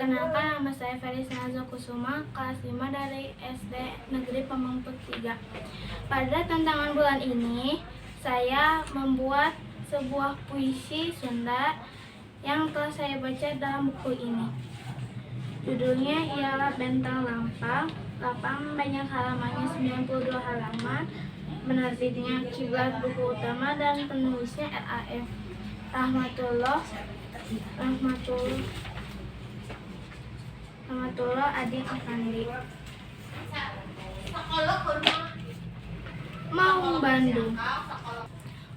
Perkenalkan, nama saya Felis Nazo Kusuma, kelas 5 dari SD Negeri Pamengpeuk 3. Pada tantangan bulan ini, saya membuat sebuah puisi Sunda yang telah saya baca dalam buku ini. Judulnya ialah Bentang Lampang. Lapang banyak halamannya 92 halaman. Penerbitnya Kiblat Buku Utama dan penulisnya RAF Rahmatullah Adi Afandi.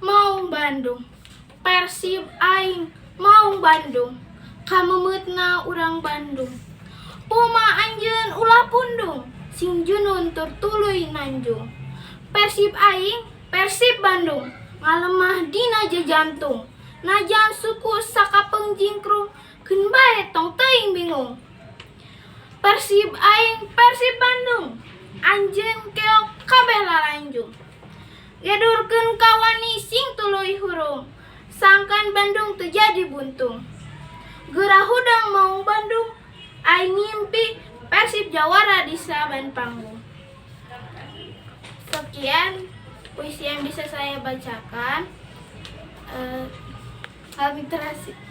Maung Bandung, Persib aing Maung Bandung, kamemetna urang Bandung. Puma anjeun ulah pundung, sing junun tur tuluy nanjung. Persib aing, Persib Bandung, ngalemah dina jantung. Najan suku sakapeung jingkrung, keun bae tong teuing bingung. Persib aing, Persib Bandung, anjeun keok kabeh lalanjung. Gedurkeun kawani sing tuluy hurung, sangkan Bandung teu jadi buntung. Geurah hudang Maung Bandung, aing ngimpi Persib jawara di saban panggung. Sekian puisi yang bisa saya bacakan. Literasi.